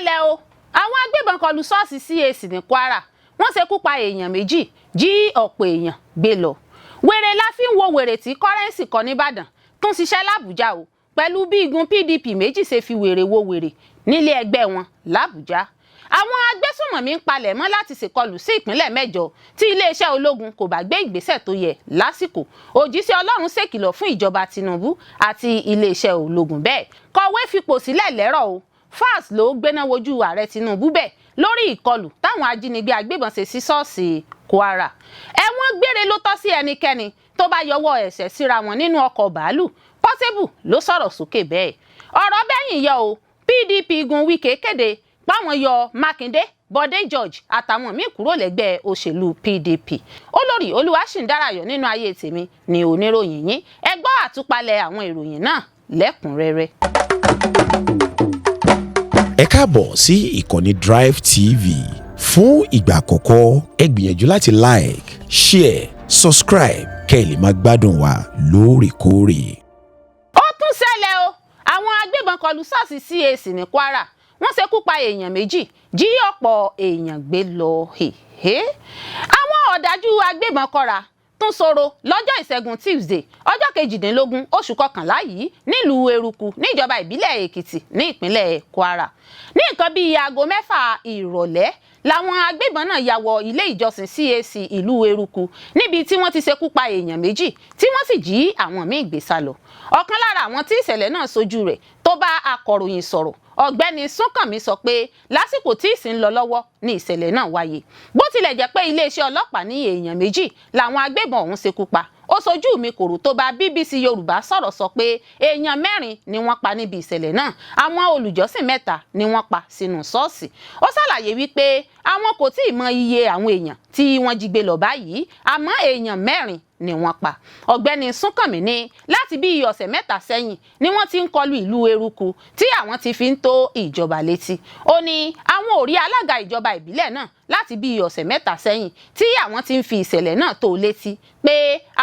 ṣẹlẹ̀ o àwọn agbébọn kọlù ṣọ́ọ̀ṣì CAC ní Kwara wọ́n ṣekú pa èèyàn méjì jí ọ̀pọ̀ èèyàn gbé lọ. Wèrè la fi ń wo wèrè tí kọ́rẹ́ǹsì kọ́ nìbàdàn tún ṣiṣẹ́ l'Àbújá o pẹ̀lú bí igun PDP méjì ṣe fi wèrè wo wèrè nílé ẹgbẹ́ wọn l'Àbújá. Àwọn agbésùnmọ̀mí ń palẹ̀ mọ́ láti ṣèkọlù sí ìpínlẹ̀ mẹ́jọ tí iléeṣẹ́ ológun kò bá gbé ìgbésẹ̀ tó yẹ lásìkò. Òjíṣẹ́ Ọlọ́run ṣèkìlọ̀ fún ìjọba Tinubu àti iléeṣẹ́ ológun bẹ́ẹ̀ kọ̀wé fipò sílẹ̀ lẹ́rọ̀ o. FAS ló gbéná wojú ààrẹ Tinubu bẹ́ẹ̀ lórí ìkọlù táwọn ajínigbé agbébọn ṣe sí ṣọ́ọ̀ṣì Kwara. Ẹ̀wọ̀n gbére ló tọ́ sí ẹnikẹ́ni tó bá yọwọ́ ẹ̀ṣẹ̀ síra wọn nínú ọkọ̀ bàálù. Portable ló sọ̀rọ̀ sókè bẹ́ẹ̀. Ọ̀rọ̀ bẹ́yìn yọ o PDP gun Wike kéde páwọn yọ Mákindé Bọ́dé George àtàwọn míì kúrò lẹ́gbẹ́ òṣèlú PDP. Olórí Olúwaṣìndárayọ̀ nínú ayé tèmi ni oníròyìn yín. Ẹ gbọ́ àtúpalẹ̀ àwọn ìròyìn náà lẹ́kùnrẹ́rẹ́. Ẹ káàbọ̀ sí ìkànnì Drive TV. Fún ìgbà àkọ́kọ́ ẹ gbìyànjú láti like, share, subscribe kẹ́ ẹ lè máa gbádùn wa lóòrèkóòrè. Ó tún ṣẹlẹ̀ o àwọn agbébọn kọlù ṣọ́ọ̀ṣì CAC ní Kwara wọ́n ṣekú pa èèyàn méjì jí ọ̀pọ̀ èèyàn gbé lọ. Àwọn ọ̀dájú agbébọn kọra tún sọ̀rọ̀ lọ́jọ́ ìṣẹ́gun Tuesday ọjọ́ 18 oṣù kọkànlá yìí nílùú Eruku níjọba ìbílẹ̀ Èkìtì ní ìpínlẹ̀ Kwara. Ní nǹkan bíi aago 6 ìrọ̀lẹ́ làwọn agbébọn náà ya wọ ilé ìjọsìn CAC ìlú Eruku níbi tí wọ́n ti ṣekú pa èèyàn méjì tí wọ́n sì jí àwọn míì gbé sá lọ. Ọ̀kan lára àwọn tí ìṣẹ̀lẹ̀ náà sojú rẹ̀ tó bá akọ̀ròyìn sọ̀rọ̀ Ọ̀gbẹ́ni Súnkànmí sọ pé lásìkò tí ìsìn lọ lọ́wọ́ ni ìṣẹ̀lẹ̀ náà wáyé. Bó tilẹ̀ jẹ́ pé iléeṣẹ́ ọlọ́pàá ní èèyàn méjì làwọn agbébọn ọ̀hún ṣekú pa. Ó sojú mi kòrò tó bá BBC Yorùbá sọ̀rọ̀ sọ pé èèyàn 4 ni wọ́n pa níbi ìṣẹ̀lẹ̀ náà. Àwọn olùjọ́sìn 3 ni wọ́n pa sínú ṣọ́ọ̀ṣì. Ó ṣàlàyé wípé àwọn kò tí ì mọ iye àwọn èèyàn tí wọ́n jí gbé lọ báyìí àmọ́ èèyàn 4 ni wọ́n pa. Ọ̀gbẹ́ni Súnkànmí ní láti bí ọ̀sẹ̀ 3 sẹ́yìn ni wọ́n ti ń kọlu ìlú Eruku tí àwọn ti fi ń tó ìjọba létí. Ó ní àwọn ò rí alága ìjọba ìbílẹ̀ náà láti bí ọ̀sẹ̀ 3 sẹ́yìn tí àwọn ti ń fi ìṣẹ̀lẹ̀ náà tó létí pé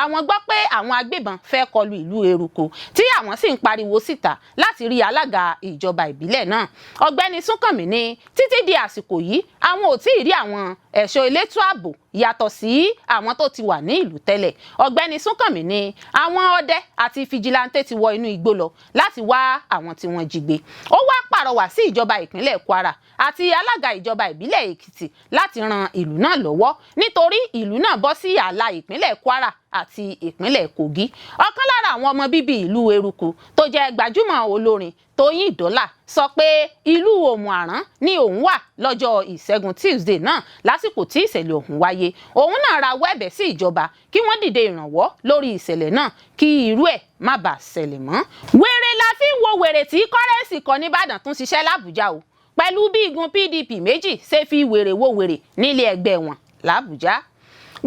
àwọn gbọ́ pé àwọn agbébọn fẹ́ kọlu ìlú Eruku tí àwọn sì ń pariwo síta láti rí alága ìjọba ìbílẹ̀ náà. Ọ̀gbẹ́ni Súnkànmí ní títí di àsìkò yìí àwọn ò tí ì rí àwọn ẹ̀ṣọ́ elétò ààbò yàtọ̀ sí àwọn tó ti wà ní ìlú tẹ́lẹ̀. Ọ̀gbẹ́ni Súnkànmí ní àwọn ọdẹ àti fìjìláńtẹ́ ti wọ inú igbó lọ láti wá àwọn tí wọ́n jí gbé. Ó wá pàrọwà sí ìjọba ìpínlẹ̀ Kwara àti alága ìjọba ìbílẹ̀ Èkìtì láti ran ìlú náà lọ́wọ́ nítorí ìlú náà bọ́ sí ààlà ìpínlẹ̀ Kwara àti ìpínlẹ̀ Kogi. Ọ̀kan lára àwọn ọmọ bíbí ìlú Eruku tó jẹ́ gbajúmọ̀ olórin Tóyìn Dọ́là sọ pé ìlú Òmù-àrán ni òun wà lọ́jọ́ ìṣẹ́gun Tuesday náà lásìkò tí ìṣẹ̀lẹ̀ ọ̀hún wáyé. Òun náà rawọ́ ẹ̀bẹ̀ sí ìjọba kí wọ́n dìde ìrànwọ́ lórí ìṣẹ̀lẹ̀ náà kí irú ẹ̀ má bàa ṣẹlẹ̀ mọ́. Wèrè la fi ń wo wèrè tí kọ́rẹ́ǹsì kọ́ nìbàdàn tún ṣiṣẹ́ l'Àbújá o pẹ̀lú bí igun PDP méjì ṣe fi wèrè wo wèrè nílé ẹgbẹ́ wọn l'Àbújá.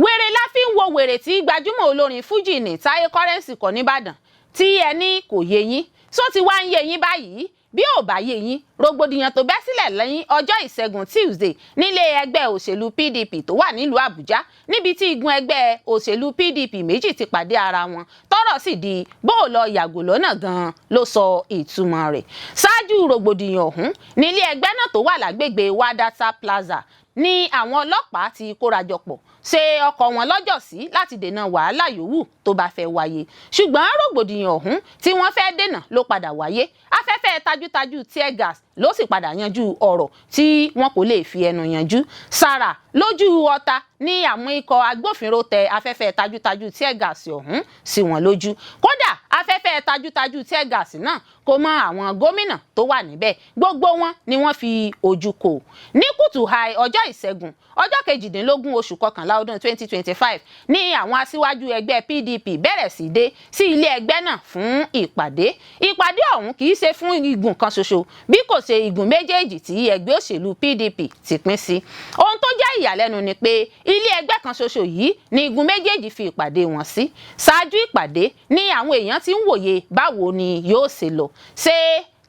Wèrè la fi ń wo wèrè tí gbajúmọ̀ olórin Fújì ní Táyé Kọ́rẹ́ǹsì kọ́ nìbàdàn tí ẹni kò yé yín só ti wá ń yé yín báyìí bí ò bá yé yín rògbòdìyàn tó bẹ́ sílẹ̀ lẹ́yìn ọjọ́ ìṣẹ́gun Tuesday nílé ẹgbẹ́ òṣèlú PDP tó wà nílùú Àbújá níbi tí igun ẹgbẹ́ òṣèlú PDP méjì ti pàdé ara wọn tọ́rọ̀ sì di bó o lọ yàgò lọ́nà gan-an ló sọ ìtumọ̀ rẹ̀. Ṣáájú rògbòdìyàn ọ̀hún nílé ẹgbẹ́ náà tó wà lágbègbè Wadata Plaza ní àwọn ọlọ́pàá ti kórajọpọ̀ ṣe ọkọ̀ wọn lọ́jọ́ sí láti dènà wàhálà yòówù tó bá fẹ́ wáyé. Ṣùgbọ́n rògbòdìyàn ọ̀hún tí wọ́n fẹ́ dènà ló padà wáyé. Afẹ́fẹ́ tajútajú tear gas ló sì padà yanjú ọ̀rọ̀ tí wọn kò lè fi ẹnu yanjú. Sára lójú ọta ní àwọn ikọ̀ agbófinró tẹ afẹ́fẹ́ tajútajú tear gas ọ̀hún sí wọn lójú. Kódà afẹ́fẹ́ tajútajú tear gas náà kò mọ àwọn gómìnà tó wà níbẹ̀. Gbogbo wọn ni wọ́n fi ojú kò. Ní kùtù hàì ọjọ́ ìṣẹ́gun ọjọ́ 18 oṣù kọkànlá ọdún 2025 ní àwọn aṣíwájú ẹgbẹ́ PDP bẹ̀rẹ̀ sí dé sí ilé ẹgbẹ́ náà fún ìpàdé. Ìpàdé ọ̀hún kì í ṣe fún igun kan ṣoṣo bí kò ṣe igun méjèèjì tí ẹgbẹ́ òṣèlú PDP ti pín sí. Ohun tó jẹ́ ìyàlẹ́nu ni pé ilé ẹgbẹ́ kan ṣoṣo yìí ni igun méjèèjì fi ìpàdé wọn sí. Ṣáájú ìpàdé ní àwọn èèyàn ti ń wòye báwo ni yóò ṣe lọ. Ṣé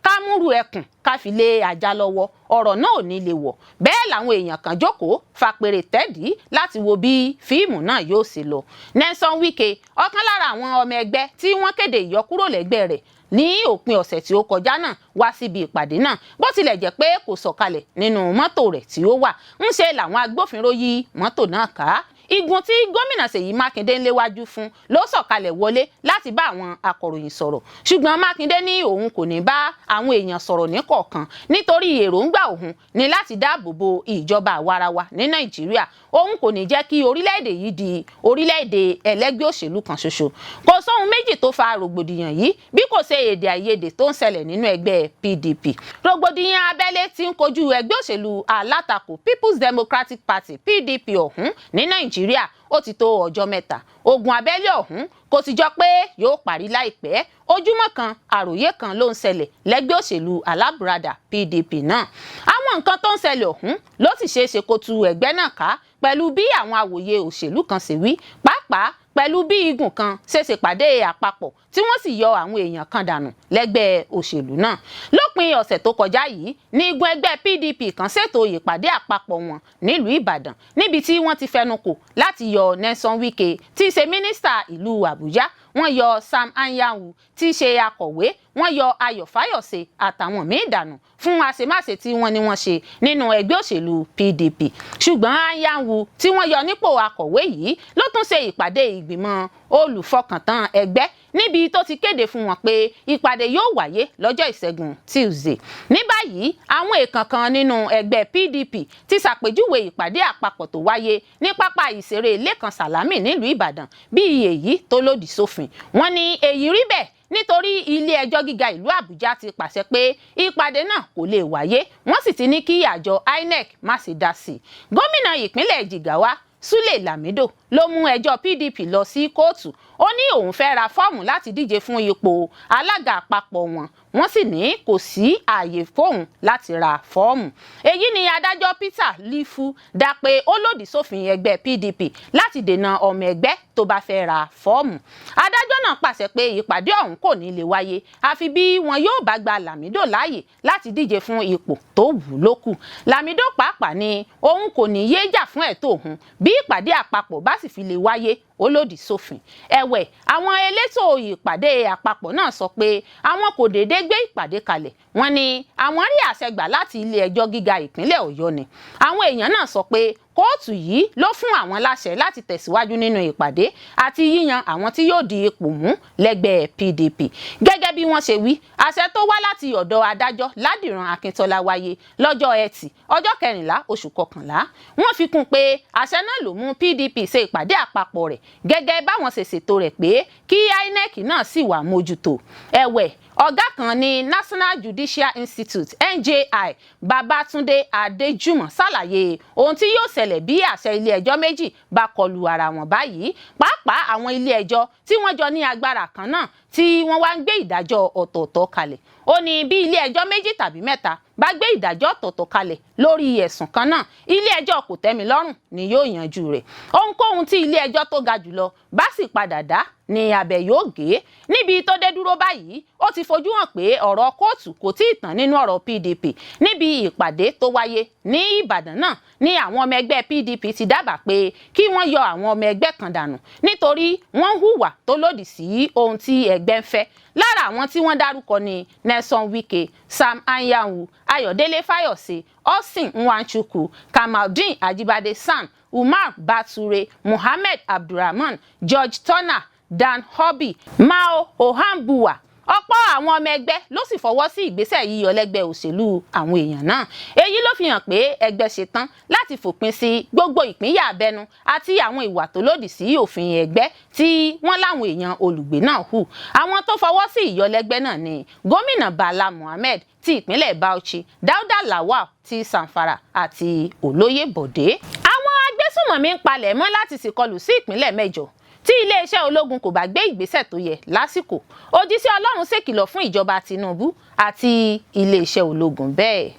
kámúrú ẹkùn káfílé ajá lọ́wọ́ ọ̀rọ̀ náà ò ní lè wọ̀. Bẹ́ẹ̀ làwọn èèyàn kan jókòó fapèrè tẹ́dí láti wo bí fíìmù náà yóò ṣe lọ. Nelson Wike ọ̀kan lára àwọn ọmọ ẹgbẹ́ tí wọ́n kéde ìyọkúrò lẹ́gbẹ́ rẹ̀ ní òpin ọ̀sẹ̀ tí ó kọjá náà wá síbi ìpàdé náà bó tilẹ̀ jẹ́ pé kò sọ̀kalẹ̀ nínú mọ́tò rẹ̀ tí ó wà ń ṣe làwọn agbófinró yí mọ́tò náà ká igun tí gómìnà Ṣèyí Mákindé ń léwájú fún ló sọ̀kalẹ̀ wọlé láti bá àwọn akọ̀ròyìn sọ̀rọ̀ ṣùgbọ́n Mákindé ní òun kò ní bá àwọn èèyàn sọ̀rọ̀ níkọ̀ọ̀kan nítorí èròǹgbà òun ní láti dáàbò bo ìjọba àwarawa ní Nàìjíríà òun kò ní jẹ́ kí orílẹ̀-èdè yìí di orílẹ̀-èdè ẹlẹ́gbẹ́ òṣèlú kan ṣoṣo kò sóhun méjì tó fa rògbòdìyàn yìí bí kò ṣe èdè àìyedè tó ń ṣẹlẹ̀ nínú ẹgbẹ́ PDP rògbòdìyàn abẹ́lé tí ń kojú ẹgbẹ́ òṣèlú alátakò People's Democratic Party PDP ọ̀hún ní Nàìjíríà ó ti tó ọjọ́ mẹ́ta ogun abẹ́lé ọ̀hún kò sì jọ pé yóò parí láìpẹ́ ojúmọ́ kan àròyé kan ló ń ṣẹlẹ̀ lẹ́gbẹ́ òṣèlú alábùradà PDP náà àwọn nǹkan tó ń ṣẹlẹ̀ ọ̀hún ló sì ṣeé ṣe kó tú ẹgbẹ́ náà ká pẹ̀lú bí àwọn àwòye òṣèlú kan ṣe wí pàápàá pẹ̀lú bí igun kan ṣe ṣèpàdé àpapọ̀ tí wọ́n sì yọ àwọn èèyàn kan dànù lẹ́gbẹ́ òṣèlú náà lópin ọ̀sẹ̀ tó kọjá yìí ní igun ẹgbẹ́ PDP kan ṣètò ìpàdé àpapọ̀ wọn nílùú Ìbàdàn níbi tí wọ́n ti fẹnu kò láti yọ Nyesom Wike tí í ṣe mínísítà ìlú Àbújá wọ́n yọ Sam Anyanwu tí í ṣe akọ̀wé wọ́n yọ Ayọ̀ Fáyọ̀ṣe àtàwọn míín dànù fún àṣemáṣe tí wọ́n ní wọ́n ṣe nínú ẹgbẹ́ òṣèlú PDP ṣùgbọ́n Anyanwu tí wọ́n yọ nípò akọ̀wé yìí ló tún ṣe ìpàdé ìgbìmọ̀ olùfọkàntán ẹgbẹ́ níbi tó ti kéde fún wọn pé ìpàdé yóò wáyé lọ́jọ́ ìṣẹ́gun Tuesday ní báyìí àwọn èèkàn kan nínú ẹgbẹ́ PDP ti ṣàpèjúwe ìpàdé àpapọ̀ tó wáyé ní pápá ìṣeré Lékan Sàlámì nílùú Ìbàdàn bí èyí tó lòdì sófin wọ́n ní èyí rí bẹ́ẹ̀ nítorí ilé-ẹjọ́ gíga ìlú Àbújá ti pàṣẹ pé ìpàdé náà kò lè wáyé wọ́n sì ti ní kí àjọ INEC má ṣe dá sí i gómìnà ìpínlẹ̀ Jigawa Sule Lamido ló mú ẹjọ́ PDP lọ sí kóòtù ó ní òun fẹ́ ra fọ́ọ̀mù láti díje fún ipò alága àpapọ̀ wọ́n sì ní kò sí ààyè fóun láti ra fọ́ọ̀mù èyí ni adájọ́ Peter Lifu dá pé ó lòdì sófin ẹgbẹ́ PDP láti dènà ọmọ ẹgbẹ́ tó bá fẹ́ ra fọ́ọ̀mù adájọ́ náà pàṣẹ pé ìpàdé ọ̀hún kò ní lè wáyé àfi bí wọn yóò bá gba Lamido láàyè láti díje fún ipò tó wù lókù Lamido pàápàá ni òun kò ní yéé jà fún ẹ̀tọ́ òun bí ìpàdé àpapọ̀ bá sì fi lè wáyé ó lòdì sófin ẹ̀wẹ̀ àwọn elétò ìpàdé àpapọ̀ náà sọ pé àwọn kò déédé gbé ìpàdé kalẹ̀ wọ́n ní àwọn rí àṣẹ gbà láti ilé-ẹjọ́ gíga ìpínlẹ̀ Ọ̀yọ́ ni àwọn èèyàn náà sọ pé kóòtù yìí ló fún àwọn láṣẹ láti tẹ̀síwájú nínú ìpàdé àti yíyan àwọn tí yóò di ipò mú lẹ́gbẹ́ PDP gẹ́gẹ́ bí wọ́n ṣe wí àṣẹ tó wá láti ọ̀dọ̀ adájọ́ Ládìran Akíntọ́lá wáyé lọ́jọ́ Ẹtì ọjọ́ 14 oṣù kọkànlá wọ́n fi kún pé àṣẹ náà ló mú PDP ṣe ìpàdé àpapọ̀ rẹ̀ gẹ́gẹ́ báwọn ṣe ṣètò rẹ̀ pé kí INEC náà sì wà mójútó ẹ̀wẹ̀ ọ̀gá kan ní National Judicial Institute NJI Babátúndé Adéjùmọ̀ ṣàlàyé ohun tí yóò ṣẹlẹ̀ bí àṣẹ ilé-ẹjọ́ méjì bá kọlu ara wọn báyìí pàápàá àwọn ilé-ẹjọ́ tí wọ́n jọ ní agbára kan náà tí wọ́n wá ń gbé ìdájọ́ ọ̀tọ̀ọ̀tọ̀ kalẹ̀ ó ní bí ilé-ẹjọ́ méjì tàbí mẹ́ta bá gbé ìdájọ́ ọ̀tọ̀ọ̀tọ̀ kalẹ̀ lórí ẹ̀sùn kan náà ilé-ẹjọ́ kòtẹ́milọ́rùn ni yóò yanjú rẹ̀ ohunkóhun tí ilé-ẹjọ́ tó ga jùlọ bá sì padà dá ni abẹ yóò gé níbi tó dé dúró báyìí ó ti fojú hàn pé ọ̀rọ̀ kóòtù kò tí ì tán nínú ọ̀rọ̀ PDP níbi ìpàdé tó wáyé ní Ìbàdàn náà ni àwọn ọmọ ẹgbẹ́ PDP ti dábàá pé kí wọ́n yọ àwọn ọmọ ẹgbẹ́ kan dànù nítorí wọ́n hùwà tó lòdì sí ohun tí ẹgbẹ́ ń fẹ́ lára àwọn tí wọ́n dárúkọ ni Nyesom Wike Sam Anyanwu Ayọ̀délé Fáyọ̀ṣe Austin Nwanchukwu Kamaldeen Ajibade San Umar Bature Muhammed Abdulrahman George Turner Dan Hobby Mao Ohambuwa ọ̀pọ̀ àwọn ọmọ ẹgbẹ́ ló sì fọwọ́ sí ìgbésẹ̀ yíyọ lẹ́gbẹ́ òṣèlú àwọn èèyàn náà èyí ló fi hàn pé ẹgbẹ́ ṣetán láti fòpin sí gbogbo ìpínyà abẹ́nú àti àwọn ìwà tó lòdì sí òfin ẹgbẹ́ tí wọ́n láwọn èèyàn olùgbé náà hù àwọn tó fọwọ́ sí ìyọlẹ́gbẹ́ náà ni gómìnà Bala Mohammed ti ìpínlẹ̀ Bauchi Dauda Lawal ti Zamfara àti Olóyè Bọ̀dé. àwọn agbésùnmọ̀mí ń palẹ̀ mọ́ láti ṣèkọlù sí ìpínlẹ̀ mẹ́jọ tí iléeṣẹ́ ológun kò bá gbé ìgbésẹ̀ tó yẹ lásìkò òjíṣẹ́ Ọlọ́run ṣèkìlọ̀ fún ìjọba Tinubu àti iléeṣẹ́ ológun bẹ́ẹ̀.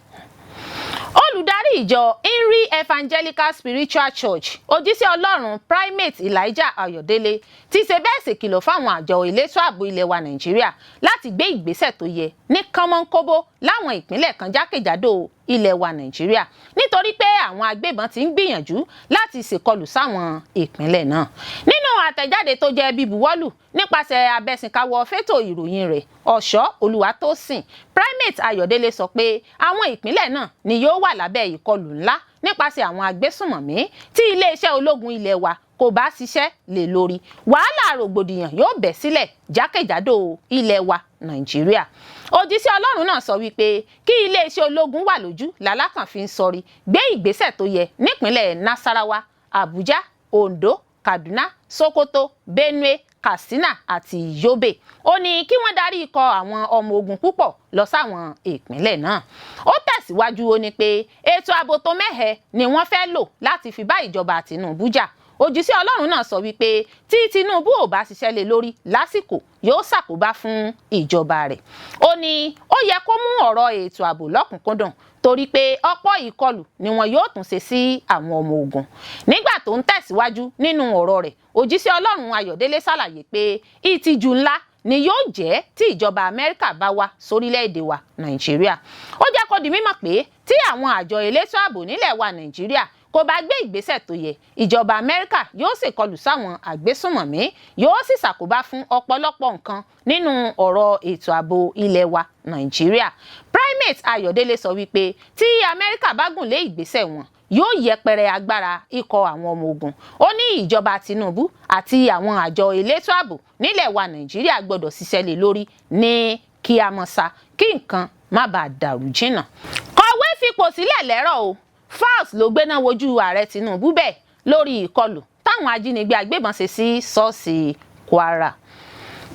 olùdarí ìjọ Inri Evangelical Spiritual Church òjíṣẹ́ Ọlọ́run Primate Elijah Ayọ̀délé ti ṣe bẹ́ẹ̀ ṣèkìlọ̀ fáwọn àjọ elétò ààbò ilẹ̀ wa Nàìjíríà láti gbé ìgbésẹ̀ tó yẹ ní kánmọ́nkóbó láwọn ìpínlẹ̀ kan jákèjádò ilẹ̀ wa Nàìjíríà nítorí pé àwọn agbébọn ti ń gbìyànjú láti ṣèkọlù sáwọn ìpínlẹ̀ náà. Nínú àtẹ̀jáde tó jẹ́ bíbuwọ́lù nípasẹ̀ abẹ́sìnkáwọ́ fétò ìròyìn rẹ̀ Ọ̀ṣọ́ Olúwatósìn, Primate Ayọ̀délé sọ pé àwọn ìpínlẹ̀ náà ni yóò wà lábẹ́ ìkọlù ńlá nípasẹ̀ àwọn agbésùnmọ̀mí tí iléeṣẹ́ ológun ilẹ̀ wa kò bá ṣiṣẹ́ lé lórí. Wàhálà rògbòdìyàn yóò bẹ́ sílẹ̀ jákèjádò ilẹ̀ wa Nàìjíríà. Òjíṣẹ́ Ọlọ́run náà sọ wípé kí iléeṣẹ́ ológun wà lójú làlákàn fi ń sọrí gbé ìgbésẹ̀ tó yẹ nípínlẹ̀ Nasarawa, Abuja, Ondo, Kaduna, Sokoto, Benue, Katsina àti Yobe. Ó ní kí wọ́n darí ikọ̀ àwọn ọmọ ogun púpọ̀ lọ sáwọn ìpínlẹ̀ náà. Ó tẹ̀síwájú ó ní pé ètò ààbò tó mẹ́hẹ ni wọ́n fẹ́ lò láti fi bá ìjọba Tinubu jà. Òjíṣẹ́ Ọlọ́run náà sọ wípé tí Tinubu ò bá ṣiṣẹ́ lé lórí lásìkò yóò ṣàkóbá fún ìjọba rẹ̀. Ó ní ó yẹ kó mú ọ̀rọ̀ ètò ààbò lọ́kùnkúndùn torí pé ọ̀pọ̀ ìkọlù ni wọn yóò tún ṣe sí àwọn ọmọ ogun. Nígbà tó ń tẹ̀síwájú nínú ọ̀rọ̀ rẹ̀, Òjíṣẹ́ Ọlọ́run Ayọ̀délé ṣàlàyé pé ìtìjú ńlá ni yóò jẹ́ tí ìjọba Amẹ́ríkà bá wá sórílẹ̀-èdè wa Nàìjíríà. Ó jẹ́ kó di mímọ̀ pé tí àwọn àjọ elétò ààbò nílẹ̀ wa Nàìjíríà kò bá gbé ìgbésẹ̀ tó yẹ, ìjọba Amẹ́ríkà yóò ṣèkọlù sáwọn àgbésùnmọ̀mí, yóò sì ṣàkóbá fún ọ̀pọ̀lọpọ̀ nǹkan nínú ọ̀rọ̀ ètò ààbò ilẹ̀ wa Nàìjíríà. Primate Ayọ̀délé sọ wípé tí Amẹ́ríkà bá gùn lé ìgbésẹ̀ wọn yóò yẹpẹrẹ agbára ikọ̀ àwọn ọmọ ogun. Ó ní ìjọba Tinubu àti àwọn àjọ elétò ààbò nílẹ̀ wa Nàìjíríà gbọ́dọ̀ ṣiṣẹ́ lé lórí ní kíámọ́sá kí nǹkan má bàa dàrú jìnnà. Kọ̀wé fipò sílẹ̀ lẹ́rọ̀ o. Falz ló gbéná wojú ààrẹ Tinubu bẹ́ẹ̀ lórí ìkọlù táwọn ajínigbé agbébọn ṣe sí ṣọ́ọ̀ṣì Kwara.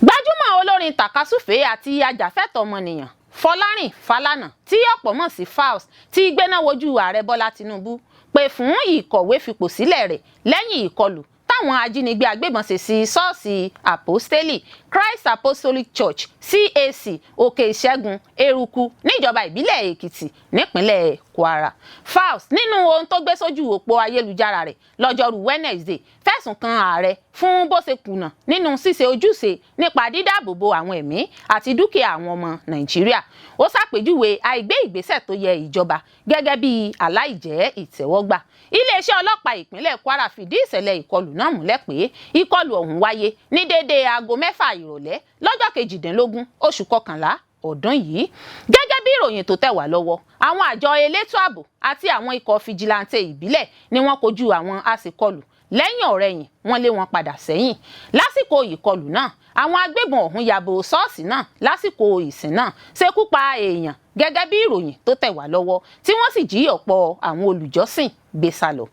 Gbajúmọ̀ olórin tàkasúfèé àti ajàfẹ́tọ̀ọ́ ọmọnìyàn Fọlárìn Fálànà tí ọ̀pọ̀ mọ̀ sí Falz ti gbéná wojú ààrẹ Bọ́lá Tinubu pé fún ìkọ̀wé fipò sílẹ̀ rẹ̀ lẹ́yìn ìkọlù táwọn ajínigbé agbébọn ṣe sí ṣọ́ọ̀ṣì Àpọ́stélì Christ Apostolic Church CAC Òkè Ìṣẹ́gun Eruku níjọba ìbílẹ̀ Èkìtì nípínlẹ̀ Kwara. Falz nínú ohun tó gbé sójú òpó ayélujára rẹ̀ lọ́jọ́rú Wednesday fẹ̀sùn kan ààrẹ fún bó ṣe kùnà nínú ṣíṣe ojúṣe nípa dídáàbòbò àwọn ẹ̀mí àti dúkìá àwọn ọmọ Nàìjíríà. Ó ṣàpèjúwe àìgbé ìgbésẹ̀ tó yẹ ìjọba gẹ́gẹ́ bí aláìjẹ́ ìtẹ́wọ́gbà. Iléeṣẹ́ ọlọ́pàá ìpínlẹ̀ Kwara fìdí ìṣẹ̀lẹ̀ ìkọlù náà múlẹ̀ pé ìkọlù ọ̀hún wáyé ní déédéé aago 6 ìrọ̀lẹ́ lọ́jọ́ 18 oṣù kọkànlá ọdún yìí. Gẹ́gẹ́ bí ìròyìn tó tẹ̀ wá lọ́wọ́, àwọn àjọ elétò ààbò àti àwọn ikọ̀ fìjìláńtẹ̀ ìbílẹ̀ ni wọ́n kojú àwọn aṣèkọlù. Lẹ́yìn ọ̀rẹ̀yìn wọ́n lé wọn padà sẹ́yìn. Lásìkò ìkọlù náà, àwọn agbébọn ọ̀hún yabo ṣọ́ọ̀ṣì náà lásìkò ìsìn náà, ṣekú pa èèyàn gẹ́gẹ́ bí ìròyìn tó tẹ̀ wá lọ́wọ́, tí wọ́n sì jí ọ̀pọ̀ àwọn olùjọ́sìn gbé sálọ.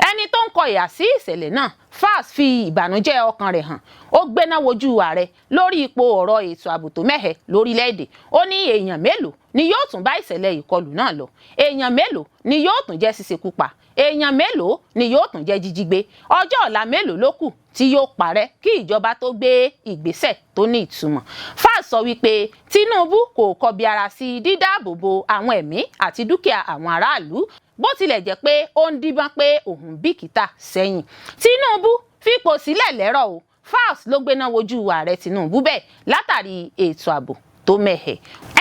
Ẹni tó ń kọ ìhà sí ìṣẹ̀lẹ̀ náà, Falz fi ìbànújẹ́ ọkàn rẹ̀ hàn. Ó gbéná wojú ààrẹ lórí ipò ọ̀rọ̀ ètò ààbò tó mẹ́hẹ lórílẹ̀-èdè. Ó ní èèyàn mélòó ni yóò tún bá ìṣẹ̀lẹ̀ ìkọlù náà lọ? Èèyàn mélòó ni yóò tún jẹ́ ṣíṣekúpa? Èèyàn mélòó ni yóò tún jẹ́ jíjígbé? Ọjọ́ ọ̀la mélòó ló kù tí yóò parẹ́ kí ìjọba tó gbé ìgbésẹ̀ tó ní ìtumọ̀? Falz sọ wípé Tinubu kò kọbi ara sí dídáàbòbò àwọn ẹ̀mí àti dúkìá àwọn aráàlú bó tilẹ̀ jẹ́ pé ó ń díbọ́n pé òun bìkítà sẹ́yìn. Tinubu fipò sílẹ̀ lẹ́rọ̀ o. Falz ló gbéná wojú ààrẹ Tinubu bẹ́ẹ̀ látàrí ètò ààbò tó mẹ́hẹ.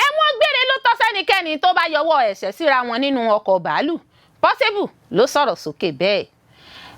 Ẹ̀wọ̀n gbére ló tọ́ sẹ́nikẹ́ni tó bá yọwọ́ ẹ̀ṣẹ̀ síra wọn nínú ọkọ̀ bàálù. Portable ló sọ̀rọ̀ sókè bẹ́ẹ̀.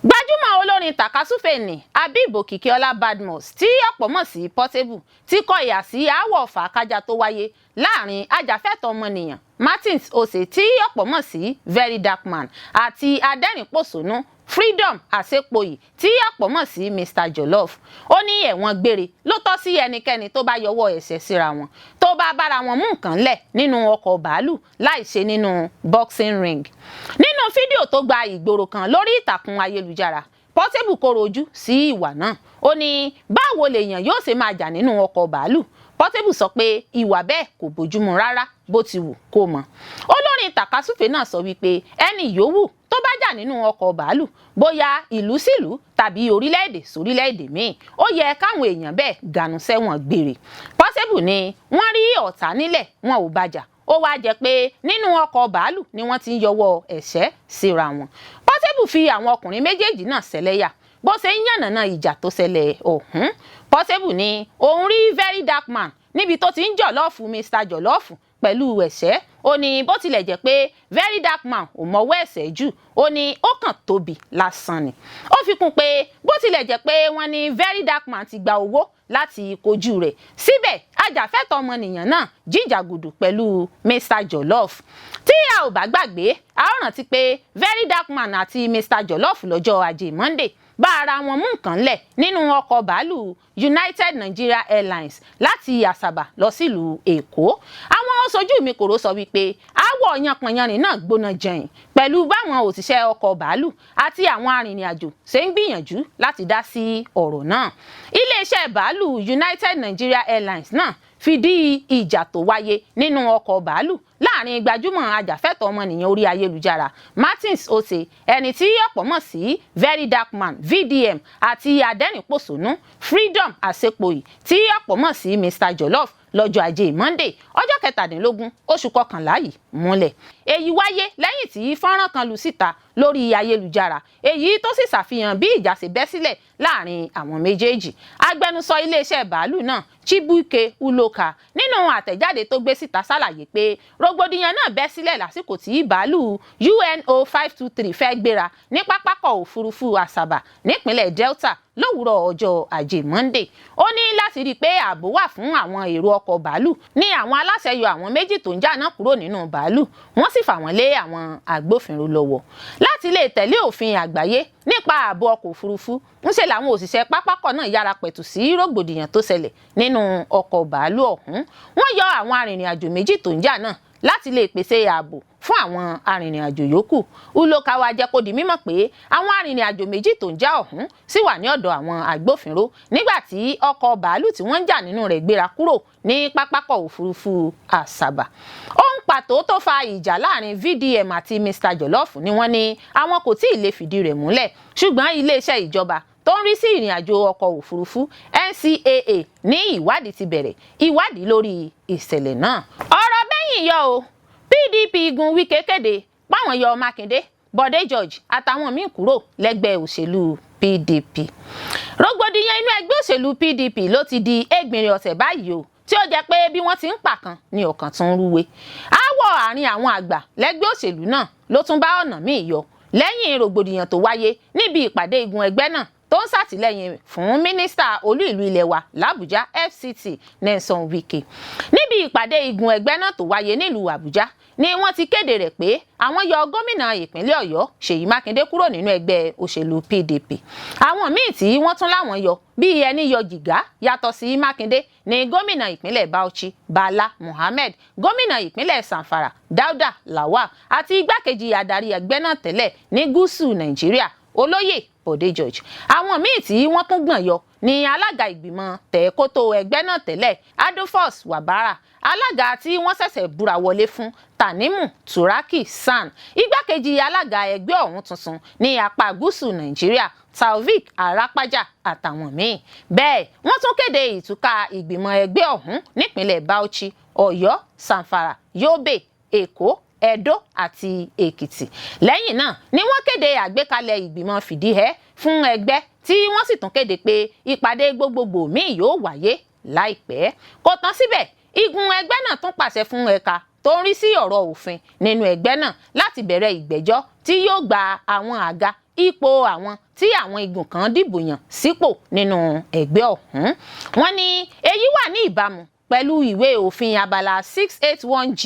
Gbajúmọ̀ olórin tàkasúfèé ní Habib Òkìkíọlá Badmus tí ọ̀pọ̀ mọ̀ sí Portable ti kọ ìhà sí aáwọ̀ fàákájà tó wáyé láàrin ajàfẹ́tọ̀ọ́ ọmọnìyàn Martins Ose tí ọ̀pọ̀ mọ̀ sí Very Dark Man àti adẹ́rìn-pòṣónú Freedom Asepoyi tí ọ̀pọ̀ mọ̀ sí Mr Jollof. Ó ní ẹ̀wọ̀n gbére ló tọ́ sí ẹnikẹ́ni tó bá yọwọ́ ẹ̀ṣẹ̀ síra wọn, tó bá bára wọn mú nǹkan lẹ̀ nínú ọkọ̀ bàálù láìṣe nínú boxing ring. Nínú fídíò tó gba ìgboro kan lórí ìtàkùn ayélujára, Portable kọ̀rọ̀ ojú sí ìwà náà. Ó ní báwo lèèyàn yóò ṣe máa jà nínú ọkọ̀ bàálù? Portable sọ pé ìwà bẹ́ẹ̀ kò bójúmu rárá bó ti wù kó mọ. Olórin tàkasúfèé náà sọ wípé ẹni yòówù tó bá jà nínú ọkọ̀ bàálù bóyá ìlú sílùú tàbí orílẹ̀-èdè sórílẹ̀-èdè míì, ó yẹ káwọn èèyàn bẹ́ẹ̀ gànú sẹ́wọ̀n gbére. Portable ní wọ́n rí ọ̀tá nílẹ̀ wọn ò bàjà. Ó wá jẹ́ pé nínú ọkọ̀ bàálù ni wọ́n ti ń yọwọ́ ẹ̀ṣẹ̀ síra wọn. Portable fi àwọn ọkùnrin méjèèjì náà ṣẹlẹ́yà bó ṣe ń yànnàná ìjà tó ṣẹlẹ̀ ọ̀hún. Portable ní òun rí Very Dark Man níbi tó ti ń jọ̀lọ́ọ̀fù Mr Jollof pẹ̀lú ẹ̀ṣẹ́ ó ní bó tilẹ̀ jẹ́ pé very dark man ò mọwọ́ ẹ̀ṣẹ́ jù ó ní ó kàn tóbi lásán ni. ó fi kún pé bó tilẹ̀ jẹ́ pé wọ́n ní very dark man ti gba owó láti kojú rẹ̀ síbẹ̀ ajàfẹ́tọ̀ọ́ ọmọnìyàn náà jíjàgùdù pẹ̀lú Mr Jollof. tí a ò bá gbàgbé a ó rántí pé very dark man àti Mr Jollof lọ́jọ́ ajé Monday bá ara wọn mú nǹkan lẹ̀ nínú ọkọ̀ bàálù United Nigeria Airlines láti Àsàbà lọ sílùú Èkó. àwọn aṣojú mi kòró sọ wípé aáwọ̀ yanpanyanrin náà gbóná jẹyìn pẹ̀lú báwọn òṣìṣẹ́ ọkọ̀ bàálù àti àwọn arìnrìn-àjò ṣe ń gbìyànjú láti dá sí ọ̀rọ̀ náà. iléeṣẹ́ bàálù United Nigeria Airlines náà fìdí ìjà tó wáyé nínú ọkọ̀ bàálù láàrin gbajúmọ̀ ajàfẹ́tọ̀ọ́ ọmọnìyàn orí ayélujára Martins Ose ẹni tí ọ̀pọ̀ mọ̀ sí Very Dark Man VDM àti adẹ́rìn-pòṣónú Freedom Asepoyi tí ọ̀pọ̀ mọ̀ sí Mr Jollof lọ́jọ́ ajé Monday ọjọ́ 17 oṣù kọkànlá yìí múlẹ̀. èyí wáyé lẹ́yìn tí fọ́nrán kan lu síta lórí ayélujára èyí tó sì ṣàfihàn bí ìjà ṣe bẹ́ sílẹ̀ láàrin àwọn méjèèjì. agbẹnusọ iléeṣẹ́ bàálù náà Chibuike Uloka nínú àtẹ̀jáde tó gbé síta ṣàlàyé pé rògbòdìyàn náà bẹ́ sílẹ̀ lásìkò tí bàálù UNO 523 fẹ́ gbéra ní pápákọ̀ òfurufú Àsàbà nípínlẹ̀ Delta lówùúrọ̀ ọjọ́ ajé Monday. ó ní láti rí i pé ààbò wà fún àwọn èrò ọkọ̀ bàálù ní àwọn aláṣẹ yọ àwọn méjì tó ń jà náà kúrò nínú bàálù wọ́n sì fà wọ́n lé àwọn agbófinró lọ́wọ́. láti lè tẹ̀lé òfin àgbáyé nípa ààbò ọkọ̀ òfurufú ńṣe làwọn òṣìṣẹ́ pápákọ̀ náà yára pẹ̀tù sí rògbòdìyàn tó ṣẹlẹ̀ nínú ọkọ̀ bàálù ọ̀hún. wọ́n yọ àwọn arìnrìn-àjò méjì tó ń jà náà láti lè pèsè ààbò fún àwọn arìnrìn-àjò yòókù. Uloka wá jẹ́ kó di mímọ̀ pé àwọn arìnrìn-àjò méjì tó ń jà ọ̀hún sì wà ní ọ̀dọ̀ àwọn agbófinró nígbà tí ọkọ̀ bàálù tí wọ́n ń jà nínú rẹ̀ gbéra kúrò ní pápákọ̀ òfurufú Àsàbà. ohun pàtó tó fa ìjà láàrin VDM àti Mr Jollof ni wọ́n ní àwọn kò tí ì lè fìdí rẹ̀ múlẹ̀ ṣùgbọ́n iléeṣẹ́ ìjọba tó ń rí sí ìrìn àjò ọkọ̀ òfurufú NCAA ní ìwádìí ti bẹ̀rẹ̀ ìwádìí lórí ìṣẹ̀lẹ̀ náà. ọ̀rọ̀ bẹ́yìn yọ o PDP igun Wike kéde páwọn yọ Mákindé Bọ̀dé George àtàwọn míín kúrò lẹ́gbẹ́ òṣèlú PDP. rògbòdìyàn inú ẹgbẹ́ òṣèlú PDP ló ti di ẹgbìnrin ọ̀sẹ̀ báyìí o tí ó jẹ́ pé bí wọ́n ti ń pàkan ni ọ̀kan tún rúwé. aáwọ̀ àárín àwọn àgbà lẹ́gbẹ́ òṣèlú náà ló tún bá ọ̀nà míì yọ lẹ́yìn rògbòdìyàn tó wáyé níbi ìpàdé igun ẹgbẹ́ náà tó ń ṣàtìlẹ́yìn fún mínísítà olú ìlú ilẹ̀ wa l'Àbújá FCT Nyesom Wike. níbi ìpàdé igun ẹgbẹ́ náà tó wáyé nílùú Àbújá ni wọ́n ti kéde rẹ̀ pé àwọn yọ gómìnà ìpínlẹ̀ Ọ̀yọ́ Ṣèyí Mákindé kúrò nínú ẹgbẹ́ òṣèlú PDP. àwọn míì tí wọ́n tún láwọn yọ bíi ẹni yọ jìgá yàtọ̀ sí Mákindé ní gómìnà ìpínlẹ̀ Bauchi Bala Mohammed, gómìnà ìpínlẹ̀ Zamfara Dauda Lawal àti igbákejì adarí ẹgbẹ́ náà tẹ́lẹ̀ ní gúúsù Nàìjíríà Olóyè Bọ̀dé George. àwọn míì tí wọ́n tún gbọ̀n yọ ní alága ìgbìmọ̀ tẹ̀ẹ́kótó ẹgbẹ́ náà tẹ́lẹ̀ Adolphus Wabara, alága tí wọ́n ṣẹ̀ṣẹ̀ búra wọlé fún Tanimu Turaki San, igbákejì alága ẹgbẹ́ ọ̀hún tuntun ní apá gúúsù Nàìjíríà Taofik Arapaja àtàwọn míì. bẹ́ẹ̀ wọ́n tún kéde ìtúká ìgbìmọ̀ ẹgbẹ́ ọ̀hún nípínlẹ̀ Bauchi, Ọ̀yọ́, Zamfara, Yobe, Èkó, Ẹdó àti Èkìtì. lẹ́yìn náà ni wọ́n kéde àgbékalẹ̀ ìgbìmọ̀ fìdíhẹ́ fún ẹgbẹ́ tí wọ́n sì tún kéde pé ìpàdé gbogbogbò míì yóò wáyé láìpẹ́. kò tán síbẹ̀ igun ẹgbẹ́ náà tún pàṣẹ fún ẹ̀ka tó ń rí sí ọ̀rọ̀ òfin nínú ẹgbẹ́ náà láti bẹ̀rẹ̀ ìgbẹ́jọ́ tí yóò gba àwọn àga ipò àwọn tí àwọn igun kan dìbò yàn sípò nínú ẹgbẹ́ ọ̀hún. wọ́n ní èyí wà ní ìbámu pẹ̀lú ìwé òfin abala 681G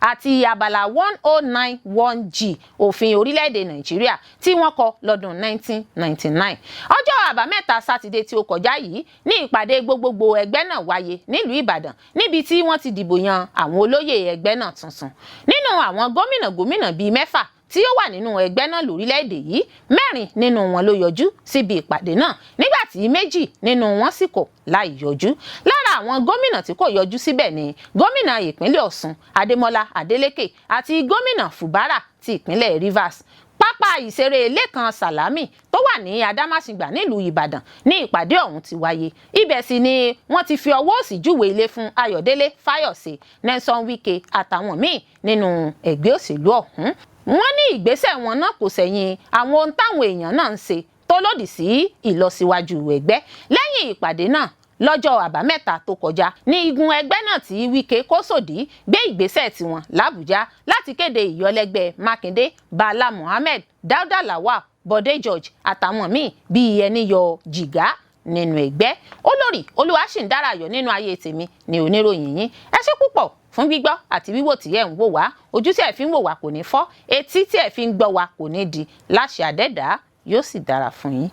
àti abala 1091G òfin orílẹ̀-èdè Nàìjíríà tí wọ́n kọ lọ́dún 1999. ọjọ́ àbámẹ́ta sátidé tí ó kọjá yìí ní ìpàdé gbogbogbò ẹgbẹ́ náà wáyé nílùú Ìbàdàn níbi tí wọ́n ti dìbò yan àwọn olóyè ẹgbẹ́ náà tuntun. nínú àwọn gómìnà bíi 6 tí ó wà nínú ẹgbẹ́ náà lórílẹ̀-èdè yìí 4 nínú wọn ló yọjú síbi ìpàdé náà nígbà tí 2 nínú wọn sì kọ̀ láì yọjú. lára àwọn gómìnà tí kò yọjú síbẹ̀ ni gómìnà ìpínlẹ̀ Ọ̀ṣun Adémọ́lá Adélékè àti gómìnà Fubara ti ìpínlẹ̀ Rivers. pápá ìṣeré Lẹ́kan Sàlámì tó wà ní Adámásingbà nílùú Ìbàdàn ní ìpàdé ọ̀hún ti wáyé. ibẹ̀ sì ni wọ́n ti fi ọwọ́ òsì júwe ilé fún Ayọ̀délé Fáyọ̀sé, Nyesom Wike àtàwọn míì nínú ẹgbẹ́ òṣèlú ọ̀hún. wọ́n ní ìgbésẹ̀ wọn náà kò sẹ̀yìn àwọn ohun táwọn èèyàn náà ń ṣe tó lòdì sí ìlọsíwájú ẹgbẹ́. lẹ́yìn ìpàdé náà lọ́jọ́ àbámẹ́ta tó kọjá ní igun ẹgbẹ́ náà tí Wike kó sòdí gbé ìgbésẹ̀ tiwọn l'Àbújá láti kéde ìyọlẹ́gbẹ́ Mákindé, Bala Mohammed, Dauda Lawal, Bode George àtàwọn míì bíi ẹni yọ jìgá nínú ẹgbẹ́. Olórí Olúwaṣìndárayọ̀ nínú ayé tèmi ni oníròyìn yín. Ẹ ṣé púpọ̀ fún gbígbọ́ àti wíwò tí ẹ̀ ń wò wá. Ojú tí ẹ̀ fi ń wò wá kò ní fọ́, etí tí ẹ̀ fi ń gbọ́ wá kò ní di. Láṣẹ Adẹ́dàá yóò sì dára fún yín.